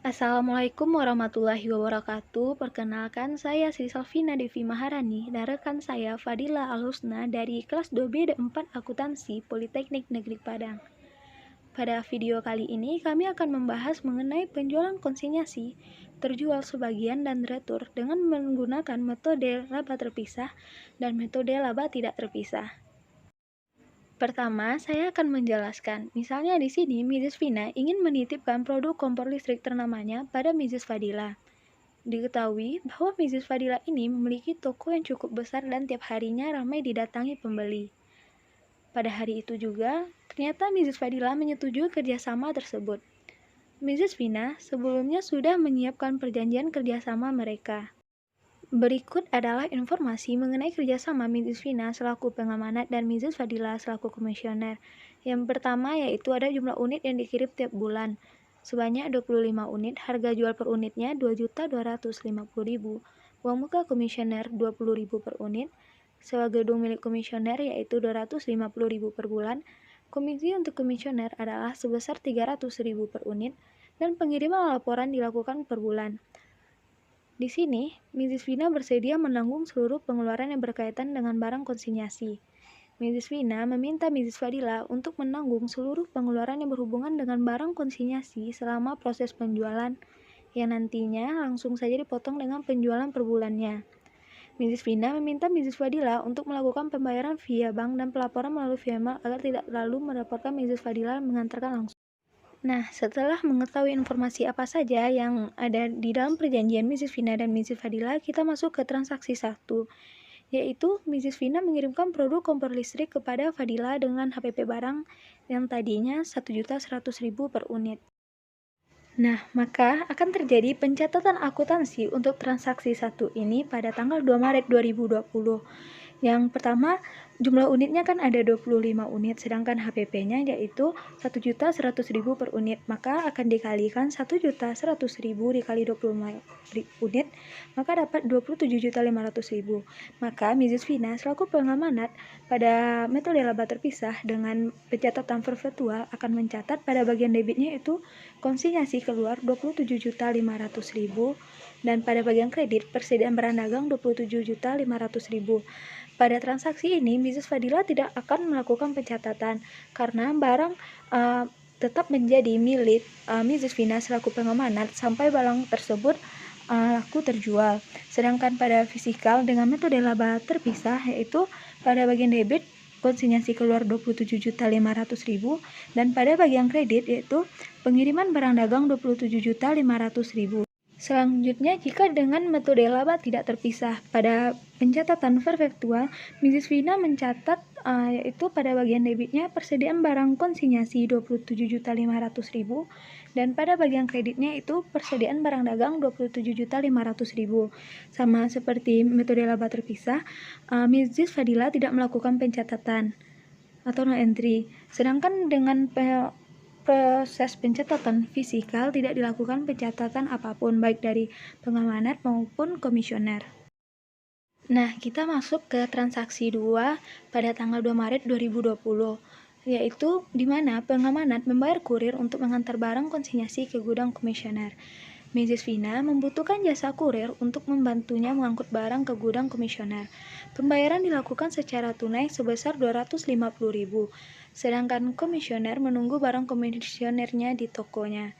Assalamualaikum warahmatullahi wabarakatuh. Perkenalkan, saya Sri Salvina Devi Maharani dan rekan saya Fadila Alhusna dari kelas 2B4 Akuntansi Politeknik Negeri Padang. Pada video kali ini kami akan membahas mengenai penjualan konsinyasi, terjual sebagian dan retur dengan menggunakan metode laba terpisah dan metode laba tidak terpisah. Pertama, saya akan menjelaskan. Misalnya di sini, Mrs. Vina ingin menitipkan produk kompor listrik ternamanya pada Mrs. Fadila. Diketahui bahwa Mrs. Fadila ini memiliki toko yang cukup besar dan tiap harinya ramai didatangi pembeli. Pada hari itu juga, ternyata Mrs. Fadila menyetujui kerjasama tersebut. Mrs. Vina sebelumnya sudah menyiapkan perjanjian kerjasama mereka. Berikut adalah informasi mengenai kerjasama Mrs. Vina selaku pengamanat dan Mrs. Fadila selaku komisioner. Yang pertama yaitu ada jumlah unit yang dikirim tiap bulan. Sebanyak 25 unit, harga jual per unitnya Rp2.250.000. Uang muka komisioner Rp20.000 per unit. Sewa gedung milik komisioner yaitu Rp250.000 per bulan. Komisi untuk komisioner adalah sebesar Rp300.000 per unit dan pengiriman laporan dilakukan per bulan. Di sini, Mrs. Vina bersedia menanggung seluruh pengeluaran yang berkaitan dengan barang konsinyasi. Mrs. Vina meminta Mrs. Fadila untuk menanggung seluruh pengeluaran yang berhubungan dengan barang konsinyasi selama proses penjualan, yang nantinya langsung saja dipotong dengan penjualan per bulannya. Mrs. Vina meminta Mrs. Fadila untuk melakukan pembayaran via bank dan pelaporan melalui via mail agar tidak terlalu merepotkan Mrs. Fadila mengantarkan langsung. Nah, setelah mengetahui informasi apa saja yang ada di dalam perjanjian Mrs. Vina dan Mrs. Fadila, kita masuk ke transaksi 1, yaitu Mrs. Vina mengirimkan produk kompor listrik kepada Fadila dengan HPP barang yang tadinya Rp1.100.000 per unit. Nah, maka akan terjadi pencatatan akuntansi untuk transaksi 1 ini pada tanggal 2 Maret 2020. Yang pertama, jumlah unitnya kan ada 25 unit, sedangkan HPP-nya yaitu Rp1.100.000 per unit. Maka akan dikalikan Rp1.100.000 dikali 25 unit, maka dapat Rp27.500.000. Maka Mrs. Vina selaku pengamanat pada metode laba terpisah dengan pencatatan virtual akan mencatat pada bagian debitnya itu konsinyasi keluar Rp27.500.000 dan pada bagian kredit persediaan barang dagang Rp27.500.000. Pada transaksi ini, Mrs. Fadila tidak akan melakukan pencatatan karena barang tetap menjadi milik Mrs. Vina selaku pengamanat sampai barang tersebut laku terjual. Sedangkan pada fisikal dengan metode laba terpisah yaitu pada bagian debit konsinyasi keluar Rp27.500.000 dan pada bagian kredit yaitu pengiriman barang dagang Rp27.500.000. Selanjutnya, jika dengan metode laba tidak terpisah, pada pencatatan virtual, Mrs. Vina mencatat yaitu pada bagian debitnya persediaan barang konsinyasi Rp27.500.000 dan pada bagian kreditnya itu persediaan barang dagang Rp27.500.000. Sama seperti metode laba terpisah, Mrs. Fadila tidak melakukan pencatatan atau no entry. Sedangkan dengan proses pencatatan fisikal tidak dilakukan pencatatan apapun baik dari pengamanat maupun komisioner. Nah, kita masuk ke transaksi 2 pada tanggal 2 Maret 2020, yaitu di mana pengamanat membayar kurir untuk mengantar barang konsinyasi ke gudang komisioner. Mrs. Vina membutuhkan jasa kurir untuk membantunya mengangkut barang ke gudang komisioner. Pembayaran dilakukan secara tunai sebesar Rp250.000, sedangkan komisioner menunggu barang komisionernya di tokonya.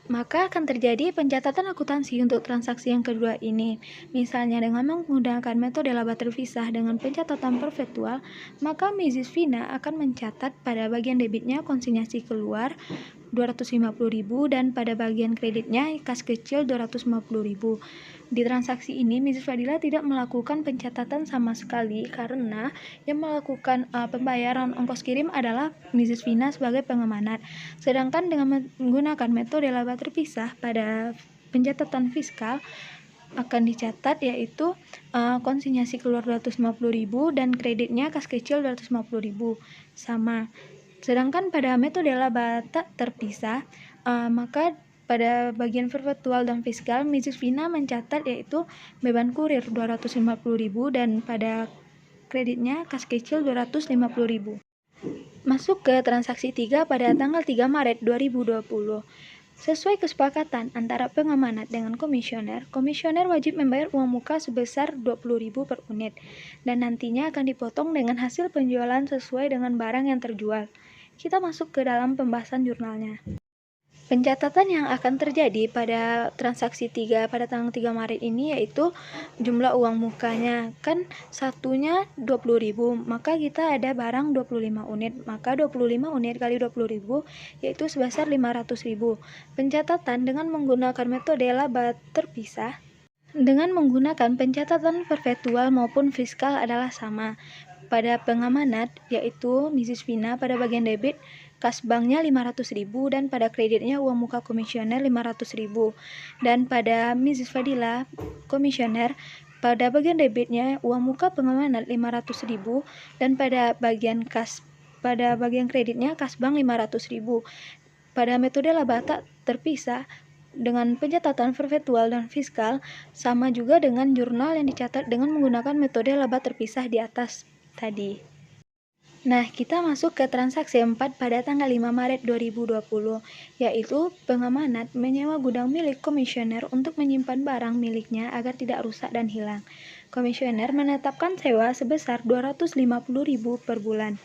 Maka akan terjadi pencatatan akuntansi untuk transaksi yang kedua ini. Misalnya dengan menggunakan metode laba terpisah dengan pencatatan virtual, maka Mrs. Vina akan mencatat pada bagian debitnya konsinyasi keluar Rp250.000 dan pada bagian kreditnya kas kecil Rp250.000. Di transaksi ini, Mrs. Fadila tidak melakukan pencatatan sama sekali karena yang melakukan pembayaran ongkos kirim adalah Mrs. Vina sebagai pengamanat. Sedangkan dengan menggunakan metode laba terpisah pada pencatatan fiskal akan dicatat yaitu konsinyasi keluar Rp250.000 dan kreditnya kas kecil Rp250.000 sama. Sedangkan pada metode laba tak terpisah, maka pada bagian virtual dan fiskal, Mrs. Vina mencatat yaitu beban kurir Rp250.000 dan pada kreditnya kas kecil Rp250.000. Masuk ke transaksi 3 pada tanggal 3 Maret 2020. Sesuai kesepakatan antara pengamanat dengan komisioner, komisioner wajib membayar uang muka sebesar 20.000 per unit dan nantinya akan dipotong dengan hasil penjualan sesuai dengan barang yang terjual. Kita masuk ke dalam pembahasan jurnalnya. Pencatatan yang akan terjadi pada transaksi 3 pada tanggal 3 Maret ini yaitu jumlah uang mukanya. Kan satunya 20.000, maka kita ada barang 25 unit. Maka 25 unit kali 20.000 yaitu sebesar 500.000. Pencatatan dengan menggunakan metode laba terpisah dengan menggunakan pencatatan perpetual maupun fiskal adalah sama. Pada pengamanat, yaitu Mrs. Vina pada bagian debit, kas banknya 500.000 dan pada kreditnya uang muka komisioner 500.000. Dan pada Mrs. Fadila, komisioner, pada bagian debitnya uang muka pengamanat 500.000 dan pada bagian kreditnya kas bank 500.000. Pada metode laba tak terpisah, dengan pencatatan perpetual dan fiskal, sama juga dengan jurnal yang dicatat dengan menggunakan metode laba terpisah di atas tadi. Nah, kita masuk ke transaksi 4 pada tanggal 5 Maret 2020, yaitu pengamanat menyewa gudang milik komisioner untuk menyimpan barang miliknya agar tidak rusak dan hilang. Komisioner menetapkan sewa sebesar 250.000 per bulan.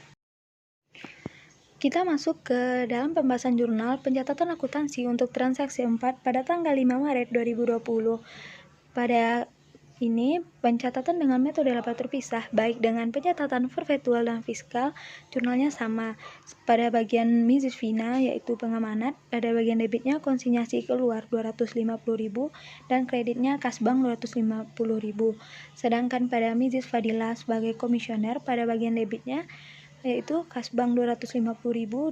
Kita masuk ke dalam pembahasan jurnal pencatatan akuntansi untuk transaksi 4 pada tanggal 5 Maret 2020. Pada ini, pencatatan dengan metode laba terpisah, baik dengan pencatatan perpetual dan fiskal, jurnalnya sama. Pada bagian Mrs. Vina, yaitu pengamanat, pada bagian debitnya konsinyasi keluar 250.000 dan kreditnya kas bank 250.000. Sedangkan pada Mrs. Fadila sebagai komisioner, pada bagian debitnya yaitu kas bank 250.000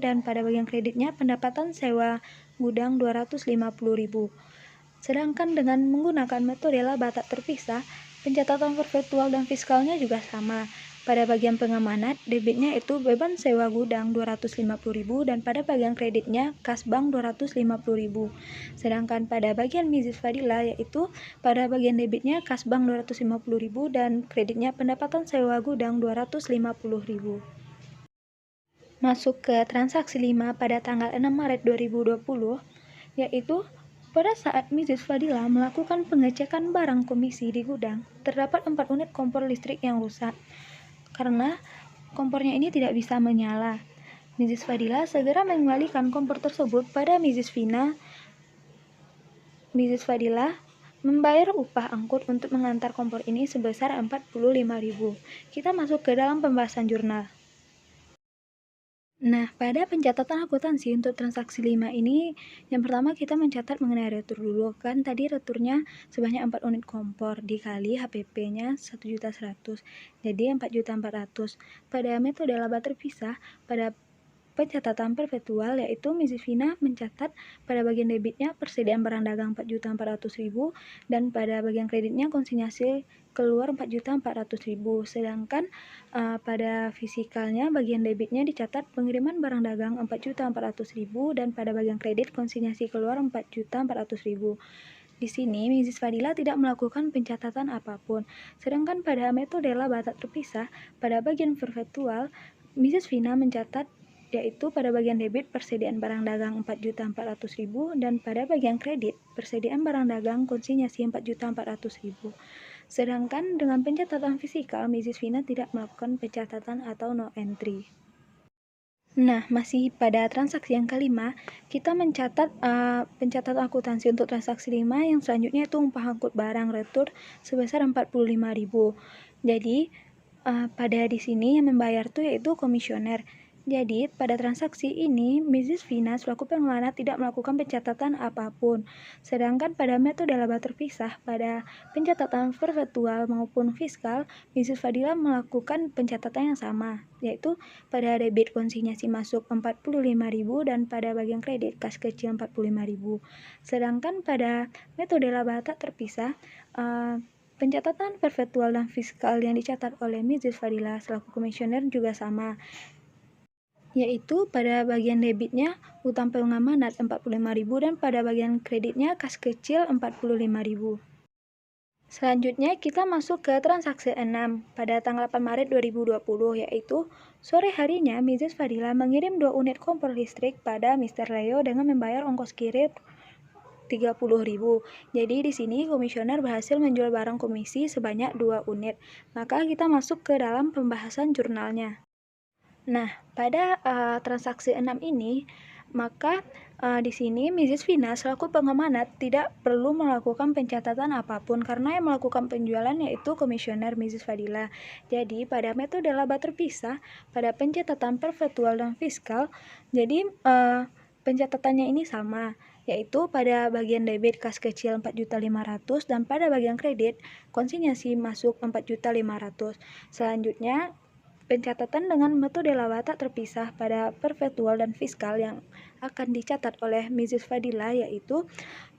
dan pada bagian kreditnya pendapatan sewa gudang 250.000. Sedangkan dengan menggunakan metode laba tak terpisah, pencatatan perpetual dan fiskalnya juga sama. Pada bagian pengamanat, debitnya itu beban sewa gudang 250.000 dan pada bagian kreditnya kas bank 250.000. Sedangkan pada bagian Mrs. Fadila yaitu pada bagian debitnya kas bank 250.000 dan kreditnya pendapatan sewa gudang 250.000. Masuk ke transaksi 5 pada tanggal 6 Maret 2020, yaitu pada saat Mrs. Fadila melakukan pengecekan barang komisi di gudang, terdapat 4 unit kompor listrik yang rusak. Karena kompornya ini tidak bisa menyala, Mrs. Fadila segera mengembalikan kompor tersebut pada Mrs. Vina. Mrs. Fadila membayar upah angkut untuk mengantar kompor ini sebesar 45.000. Kita masuk ke dalam pembahasan jurnal. Nah, pada pencatatan akuntansi untuk transaksi 5 ini, yang pertama kita mencatat mengenai retur dulu. Kan tadi returnya sebanyak 4 unit kompor dikali HPP-nya 1.100.000. Jadi 4.400.000. Pada metode laba terpisah, pada pencatatan perpetual yaitu Mrs. Vina mencatat pada bagian debitnya persediaan barang dagang 4.400.000 dan pada bagian kreditnya konsinyasi keluar 4.400.000. Sedangkan pada fisikalnya bagian debitnya dicatat pengiriman barang dagang 4.400.000 dan pada bagian kredit konsinyasi keluar 4.400.000. Di sini, Mrs. Fadila tidak melakukan pencatatan apapun. Sedangkan pada metode laba tak terpisah, pada bagian perpetual, Mrs. Vina mencatat yaitu pada bagian debit persediaan barang dagang 4.400.000 dan pada bagian kredit persediaan barang dagang konsinyasi 4.400.000. Sedangkan dengan pencatatan fisikal, Mrs. Vina tidak melakukan pencatatan atau no entry. Nah, masih pada transaksi yang kelima, kita mencatat pencatatan akuntansi untuk transaksi 5 yang selanjutnya itu upah angkut barang retur sebesar 45.000. Jadi, pada di sini yang membayar tuh yaitu komisioner. Jadi, pada transaksi ini, Mrs. Vina selaku pengamanat tidak melakukan pencatatan apapun. Sedangkan pada metode laba terpisah, pada pencatatan perpetual maupun fiskal, Mrs. Fadila melakukan pencatatan yang sama, yaitu pada debit konsinyasi masuk 45.000 dan pada bagian kredit kas kecil 45.000. Sedangkan pada metode laba tak terpisah, pencatatan perpetual dan fiskal yang dicatat oleh Mrs. Fadila selaku komisioner juga sama, yaitu pada bagian debitnya utang pengamanat 45.000 dan pada bagian kreditnya kas kecil 45.000. Selanjutnya kita masuk ke transaksi 6 pada tanggal 8 Maret 2020, yaitu sore harinya Mrs. Fadila mengirim 2 unit kompor listrik pada Mr. Leo dengan membayar ongkos kirim 30.000. Jadi di sini komisioner berhasil menjual barang komisi sebanyak 2 unit. Maka kita masuk ke dalam pembahasan jurnalnya. Nah, pada transaksi 6 ini, maka di sini Mrs. Vina selaku pengamanat tidak perlu melakukan pencatatan apapun karena yang melakukan penjualan yaitu komisioner Mrs. Fadila. Jadi pada metode laba terpisah, pada pencatatan perpetual dan fiskal, jadi pencatatannya ini sama, yaitu pada bagian debit kas kecil 4.500.000 dan pada bagian kredit konsinyasi masuk 4.500.000. Selanjutnya pencatatan dengan metode laba tak terpisah pada perpetual dan fiskal yang akan dicatat oleh Mrs. Fadila, yaitu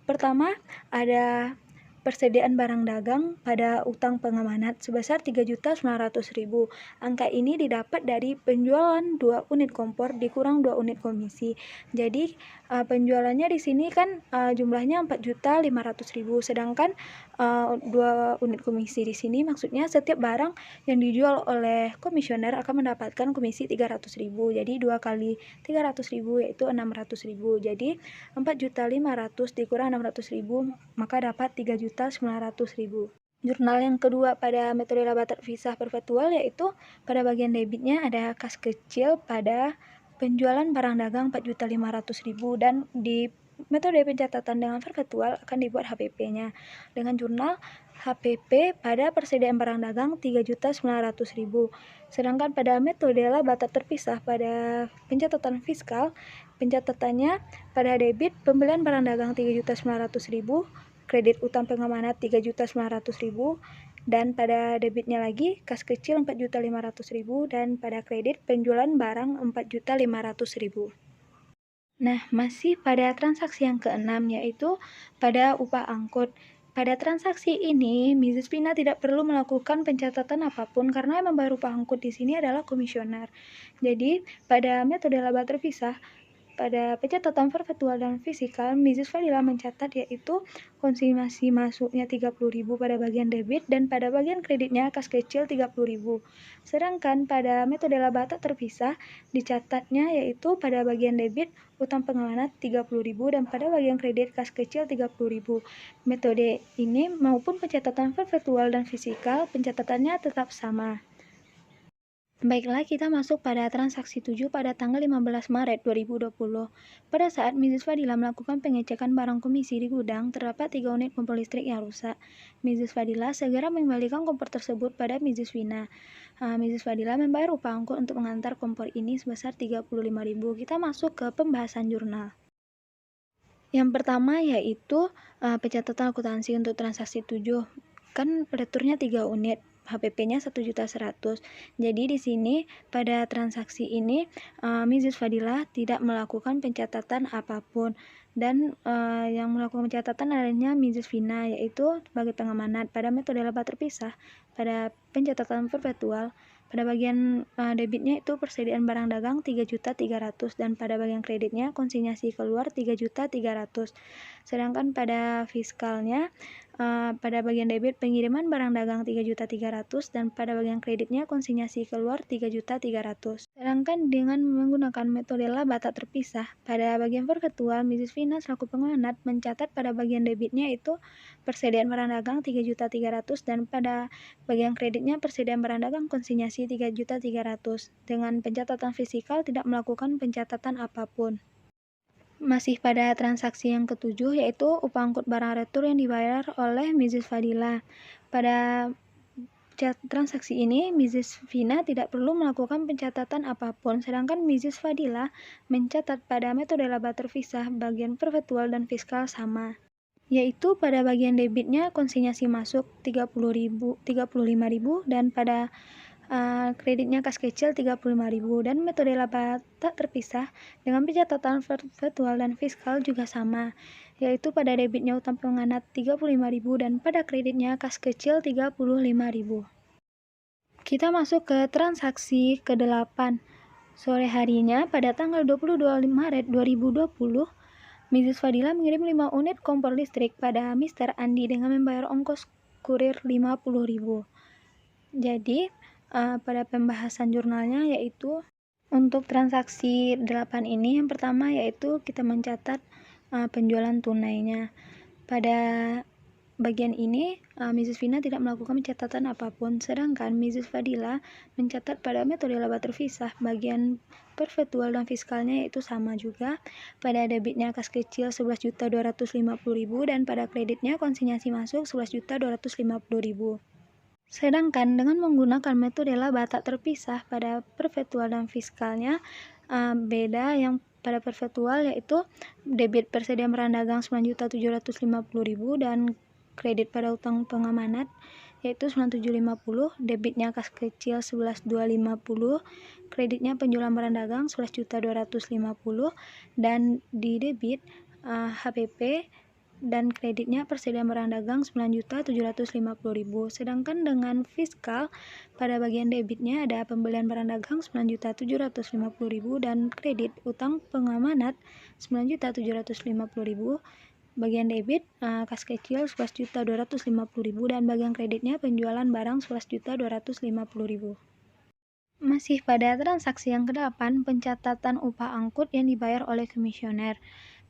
pertama ada persediaan barang dagang pada utang pengamanat sebesar 3.900.000. Angka ini didapat dari penjualan 2 unit kompor dikurang 2 unit komisi. Jadi penjualannya di sini kan jumlahnya 4.500.000, sedangkan 2 unit komisi di sini maksudnya setiap barang yang dijual oleh komisioner akan mendapatkan komisi 300.000. Jadi 2 kali 300.000 yaitu 600.000. Jadi 4.500.000 dikurang 600.000 maka dapat 3.900.000. Jurnal yang kedua pada metode laba terpisah perpetual yaitu pada bagian debitnya ada kas kecil pada penjualan barang dagang 4.500.000 dan di metode pencatatan dengan perpetual akan dibuat HPP-nya dengan jurnal HPP pada persediaan barang dagang 3.900.000. Sedangkan pada metode laba tak terpisah pada pencatatan fiskal, pencatatannya pada debit pembelian barang dagang 3.900.000, kredit utang pengamanat 3.900.000, dan pada debitnya lagi kas kecil 4.500.000 dan pada kredit penjualan barang 4.500.000. Nah, masih pada transaksi yang keenam yaitu pada upah angkut. Pada transaksi ini, Mrs. Vina tidak perlu melakukan pencatatan apapun karena yang membayar upah angkut di sini adalah komisioner. Jadi, pada metode laba terpisah, pada pencatatan perpetual dan fisikal, Mrs. Fadila mencatat yaitu konsinyasi masuknya 30.000 pada bagian debit dan pada bagian kreditnya kas kecil 30.000. Sedangkan pada metode laba tak terpisah dicatatnya yaitu pada bagian debit utang pengamanat 30.000 dan pada bagian kredit kas kecil 30.000. Metode ini maupun pencatatan perpetual dan fisikal pencatatannya tetap sama. Baiklah, kita masuk pada transaksi 7 pada tanggal 15 Maret 2020. Pada saat Mrs. Fadila melakukan pengecekan barang komisi di gudang, terdapat 3 unit kompor listrik yang rusak. Mrs. Fadila segera mengembalikan kompor tersebut pada Mrs. Vina. Mrs. Fadila membayar upah angkut untuk mengantar kompor ini sebesar 35.000. Kita masuk ke pembahasan jurnal. Yang pertama yaitu pencatatan akuntansi untuk transaksi 7. Kan returnya 3 unit. HPP-nya 1.100.000. Jadi di sini pada transaksi ini Mrs. Fadila tidak melakukan pencatatan apapun dan yang melakukan pencatatan adanya Mrs. Vina yaitu sebagai pengamanat pada metode laba terpisah pada pencatatan perpetual. Pada bagian debitnya itu persediaan barang dagang 3.300.000 dan pada bagian kreditnya konsinyasi keluar 3.300.000. Sedangkan pada fiskalnya pada bagian debit pengiriman barang dagang 3.300.000 dan pada bagian kreditnya konsinyasi keluar 3.300.000. Sedangkan dengan menggunakan metode laba tak terpisah, pada bagian perpetual Mrs. Vina selaku pengamanat mencatat pada bagian debitnya itu persediaan barang dagang 3.300.000 dan pada bagian kreditnya persediaan barang dagang konsinyasi 3.300.000. Dengan pencatatan fisikal tidak melakukan pencatatan apapun. Masih pada transaksi yang ketujuh yaitu upah angkut barang retur yang dibayar oleh Mrs. Fadila. Pada transaksi ini Mrs. Vina tidak perlu melakukan pencatatan apapun, sedangkan Mrs. Fadila mencatat pada metode laba terpisah bagian perpetual dan fiskal sama, yaitu pada bagian debitnya konsinyasi masuk 35.000 dan pada kreditnya kas kecil 35.000 dan metode laba tak terpisah dengan pencatatan perpetual dan fiskal juga sama, yaitu pada debitnya utang pengamanat 35.000 dan pada kreditnya kas kecil 35.000. Kita masuk ke transaksi ke-8. Sore harinya pada tanggal 22 Maret 2020, Mrs. Fadila mengirim 5 unit kompor listrik pada Mr. Andi dengan membayar ongkos kurir 50.000. Jadi pada pembahasan jurnalnya yaitu untuk transaksi 8 ini, yang pertama yaitu kita mencatat penjualan tunainya. Pada bagian ini Mrs. Vina tidak melakukan pencatatan apapun, sedangkan Mrs. Fadila mencatat pada metode laba terpisah bagian perpetual dan fiskalnya yaitu sama juga. Pada debitnya kas kecil 11.250.000 dan pada kreditnya konsinyasi masuk 11.250.000. Sedangkan dengan menggunakan metode laba tak terpisah pada perpetual dan fiskalnya beda. Yang pada perpetual yaitu debit persediaan barang dagang 9.750.000 dan kredit pada utang pengamanat yaitu 9.750, debitnya kas kecil 11.250, kreditnya penjualan barang dagang 11.250 dan di debit HPP dan kreditnya persediaan barang dagang 9.750.000. Sedangkan dengan fiskal pada bagian debitnya ada pembelian barang dagang 9.750.000 dan kredit utang pengamanat 9.750.000. Bagian debit kas kecil 11.250.000 dan bagian kreditnya penjualan barang 11.250.000. Masih pada transaksi yang ke-8, pencatatan upah angkut yang dibayar oleh komisioner.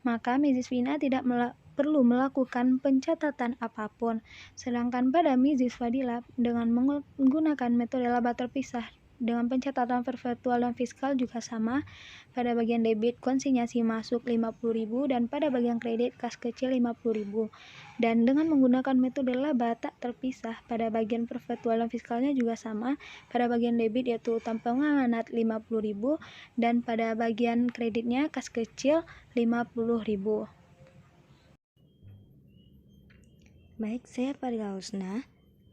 Maka Mrs. Vina tidak perlu melakukan pencatatan apapun. Sedangkan pada Mrs. Fadila dengan menggunakan metode laba terpisah dengan pencatatan perpetual dan fiskal juga sama. Pada bagian debit konsinyasi masuk 50.000 dan pada bagian kredit kas kecil 50.000. Dan dengan menggunakan metode laba tak terpisah pada bagian perpetual dan fiskalnya juga sama. Pada bagian debit yaitu utang pengamanat 50.000 dan pada bagian kreditnya kas kecil 50.000. Baik, saya Fadila Husna.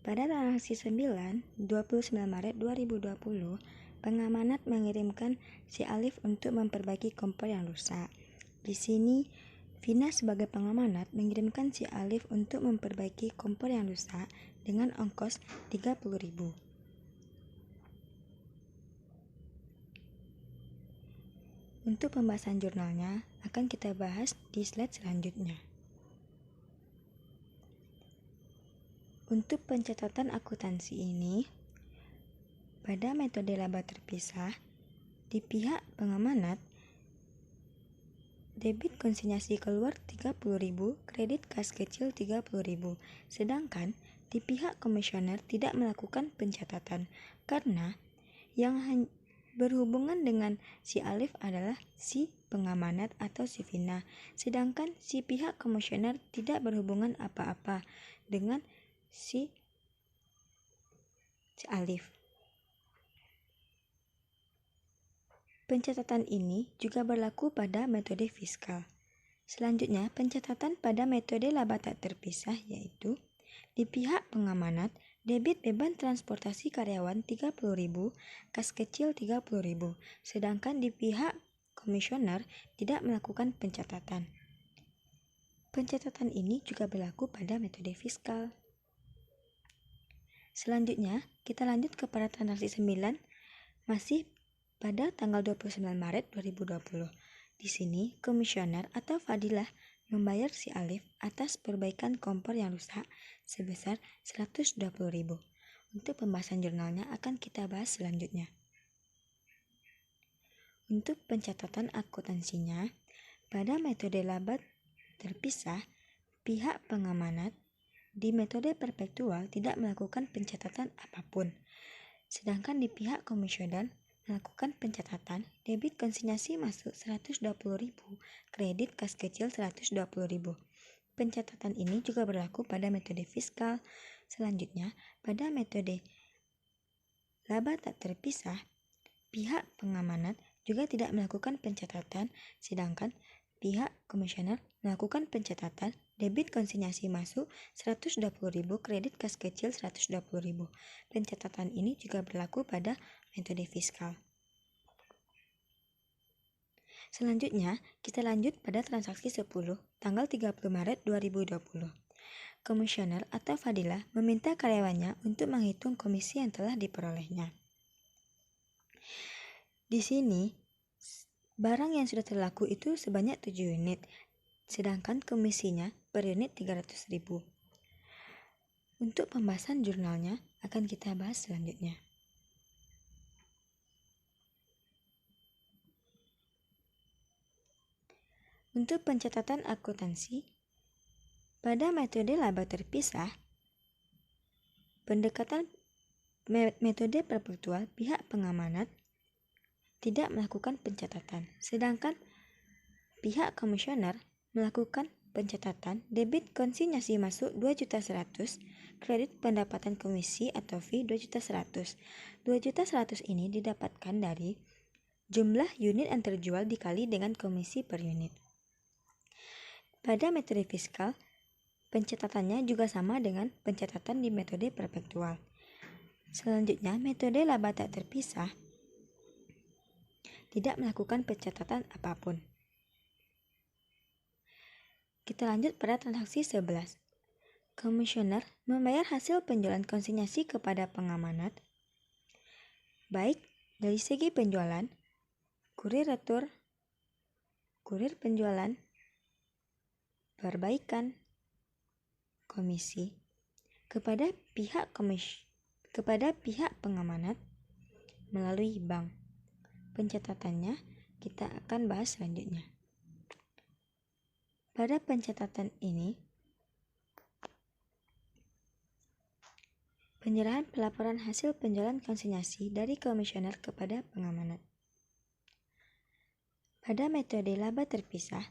Pada transaksi 9, 29 Maret 2020, pengamanat mengirimkan si Alif untuk memperbaiki kompor yang rusak. Di sini, Vina sebagai pengamanat mengirimkan si Alif untuk memperbaiki kompor yang rusak dengan ongkos 30.000. Untuk pembahasan jurnalnya akan kita bahas di slide selanjutnya. Untuk pencatatan akuntansi ini, pada metode laba terpisah, di pihak pengamanat, debit konsinyasi keluar 30.000, kredit kas kecil 30.000. Sedangkan di pihak komisioner tidak melakukan pencatatan karena yang berhubungan dengan si Alif adalah si pengamanat atau si Vina. Sedangkan si pihak komisioner tidak berhubungan apa-apa dengan si Alif. Pencatatan ini juga berlaku pada metode fiskal. Selanjutnya, pencatatan pada metode laba tak terpisah yaitu di pihak pengamanat, debit beban transportasi karyawan 30.000, kas kecil 30.000. Sedangkan di pihak komisioner tidak melakukan pencatatan. Pencatatan ini juga berlaku pada metode fiskal. Selanjutnya, kita lanjut kepada transaksi 9, masih pada tanggal 29 Maret 2020. Di sini, komisioner atau Fadilah membayar si Alif atas perbaikan kompor yang rusak sebesar 120.000. Untuk pembahasan jurnalnya akan kita bahas selanjutnya. Untuk pencatatan akuntansinya, pada metode laba terpisah, pihak pengamanat di metode perpetual tidak melakukan pencatatan apapun. Sedangkan di pihak komisioner melakukan pencatatan, debit konsinyasi masuk 120.000, kredit kas kecil 120.000. Pencatatan ini juga berlaku pada metode fiskal. Selanjutnya, pada metode laba tak terpisah, pihak pengamanat juga tidak melakukan pencatatan, sedangkan pihak komisioner melakukan pencatatan, debit konsinyasi masuk 120.000, kredit kas kecil 120.000. Pencatatan ini juga berlaku pada metode fiskal. Selanjutnya, kita lanjut pada transaksi 10, tanggal 30 Maret 2020. Komisioner atau Fadilah meminta karyawannya untuk menghitung komisi yang telah diperolehnya. Di sini, barang yang sudah terlaku itu sebanyak 7 unit, sedangkan komisinya per unit 300.000. Untuk pembahasan jurnalnya akan kita bahas selanjutnya. Untuk pencatatan akuntansi, pada metode laba terpisah, pendekatan metode perpetual pihak pengamanat tidak melakukan pencatatan, sedangkan pihak komisioner melakukan pencatatan debit konsinyasi masuk 2.100.000, kredit pendapatan komisi atau fee 2.100.000. 2.100.000 ini didapatkan dari jumlah unit yang terjual dikali dengan komisi per unit. Pada metode fiskal, pencatatannya juga sama dengan pencatatan di metode perpetual. Selanjutnya, metode laba tak terpisah tidak melakukan pencatatan apapun. Kita lanjut pada transaksi 11. Komisioner membayar hasil penjualan konsinyasi kepada pengamanat, baik dari segi penjualan, kurir retur, kurir penjualan, perbaikan, komisi, kepada pihak pengamanat melalui bank. Pencatatannya kita akan bahas selanjutnya. Pada pencatatan ini, penyerahan pelaporan hasil penjualan konsinyasi dari komisioner kepada pengamanat. Pada metode laba terpisah,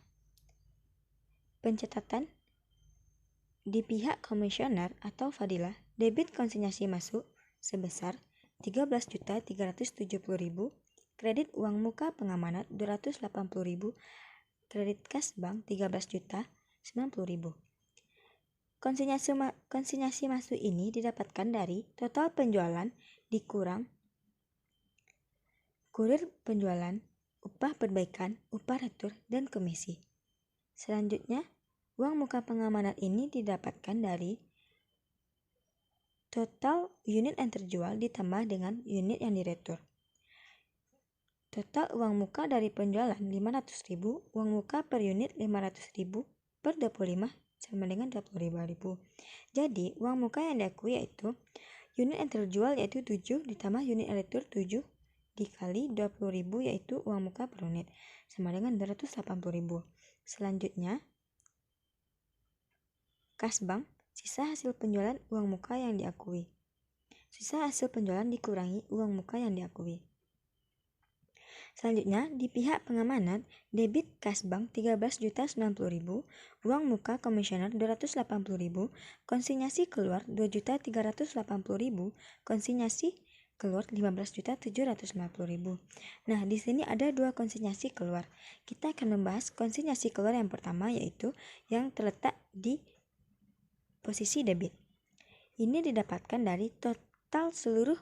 pencatatan di pihak komisioner atau Fadilah debit konsinyasi masuk sebesar 13.370.000, kredit uang muka pengamanat 280.000, kredit kas bank 13.090.000. Konsinyasi masuk ini didapatkan dari total penjualan dikurang kurir penjualan, upah perbaikan, upah retur, dan komisi. Selanjutnya, uang muka pengamanat ini didapatkan dari total unit yang terjual ditambah dengan unit yang diretur. Total uang muka dari penjualan 500.000, uang muka per unit 500.000 per 25 sama dengan 25.000. Jadi, uang muka yang diakui yaitu unit yang terjual yaitu 7 ditambah unit yang retur 7 dikali 20.000 yaitu uang muka per unit sama dengan 280.000. Selanjutnya, kas bank, sisa hasil penjualan uang muka yang diakui. Sisa hasil penjualan dikurangi uang muka yang diakui. Selanjutnya, di pihak pengamanat, debit kas bank 13.090.000, uang muka komisioner 280.000, konsinyasi keluar 2.380.000, konsinyasi keluar 15.750.000. Nah, di sini ada dua konsinyasi keluar. Kita akan membahas konsinyasi keluar yang pertama yaitu yang terletak di posisi debit. Ini didapatkan dari total seluruh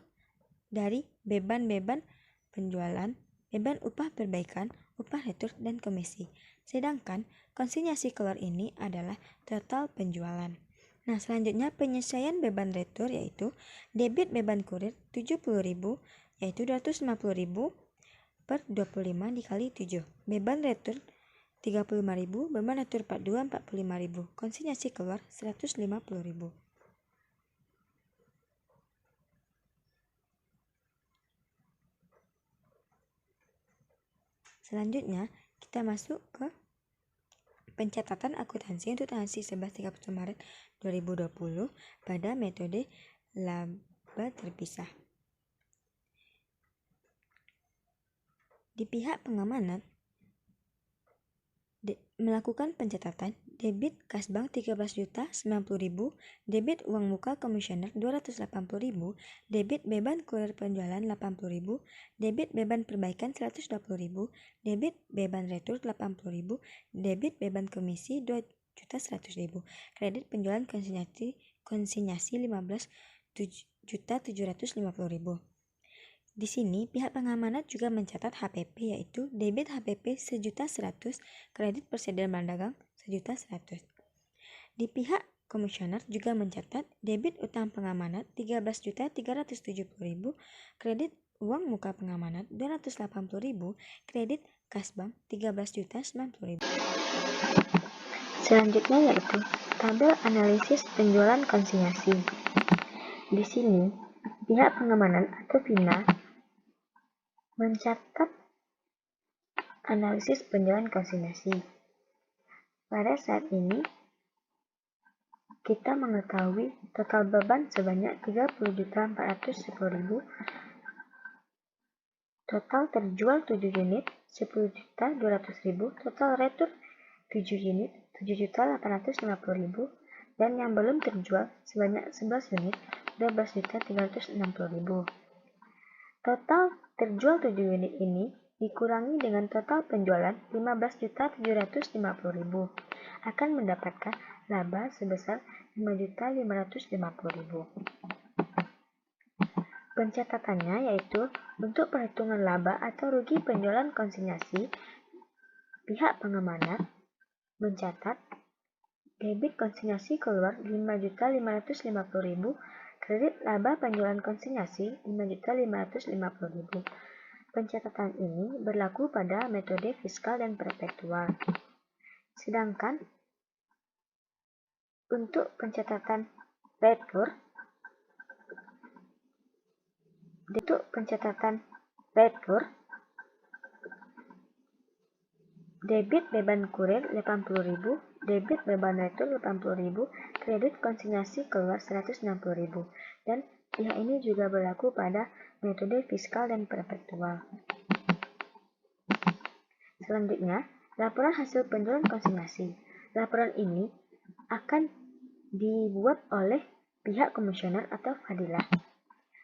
dari beban-beban penjualan, beban upah perbaikan, upah retur, dan komisi. Sedangkan konsinyasi keluar ini adalah total penjualan. Nah, selanjutnya penyesuaian beban retur yaitu debit beban kurir 70.000 yaitu 250.000 per 25 dikali 7. Beban retur 35.000, beban retur 42 45.000. Konsinyasi keluar 150.000. Selanjutnya, kita masuk ke pencatatan akuntansi untuk transaksi 11 31 Maret 2020 pada metode laba terpisah. Di pihak pengamanat melakukan pencatatan debit kas bank 13.090.000, debit uang muka komisioner 280.000, debit beban kurir penjualan 80.000, debit beban perbaikan 120.000, debit beban retur 80.000, debit beban komisi 2.100.000, kredit penjualan konsinyasi 15.750.000. Di sini pihak pengamanat juga mencatat HPP yaitu debit HPP 1.100.000, kredit persediaan barang dagang 1.100.000. Di pihak komisioner juga mencatat debit utang pengamanat 13.370.000, kredit uang muka pengamanat 280.000, kredit kas bank 13.090.000. Selanjutnya yaitu Tabel analisis penjualan konsinyasi. Di sini, pihak pengamanan atau FINA mencatat analisis penjualan konsinyasi. Pada saat ini, kita mengetahui total beban sebanyak 30.410.000, total terjual 7 unit 10.200.000, total retur 7 unit 7.850.000, dan yang belum terjual sebanyak 11 unit 12.360.000. Total terjual 7 unit ini dikurangi dengan total penjualan 15.750.000 akan mendapatkan laba sebesar 5.550.000. Pencatatannya yaitu untuk perhitungan laba atau rugi penjualan konsinyasi, pihak pengamanan mencatat debit konsinyasi keluar 5.550.000, kredit laba penjualan konsinyasi 5.550.000. Pencatatan ini berlaku pada metode fiskal dan perpetual. Sedangkan untuk pencatatan retur, debit beban kurir 80.000, debit beban retur 80.000, kredit konsinyasi keluar 160.000. Dan pihak ini juga berlaku pada metode fiskal dan perpetual. Selanjutnya, laporan hasil penjualan konsinyasi. Laporan ini akan dibuat oleh pihak komisioner atau Fadilah.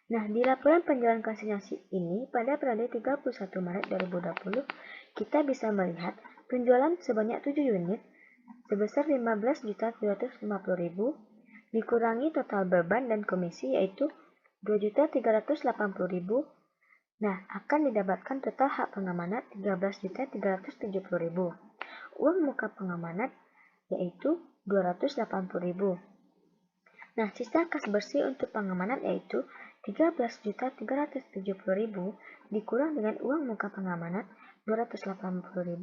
Nah, di laporan penjualan konsinyasi ini pada periode 31 Maret 2020, kita bisa melihat penjualan sebanyak 7 unit sebesar 15.250.000 dikurangi total beban dan komisi yaitu 2.380.000. Nah, akan didapatkan total hak pengamanat 13.370.000. Uang muka pengamanat yaitu 280.000. Nah, sisa kas bersih untuk pengamanan yaitu 13.370.000 dikurang dengan uang muka pengamanat 280.000,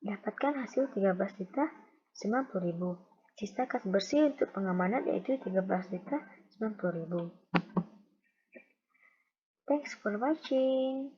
dapatkan hasil 13.090.000. Sisa kas bersih untuk pengamanan yaitu 13.090.000. Thanks for watching.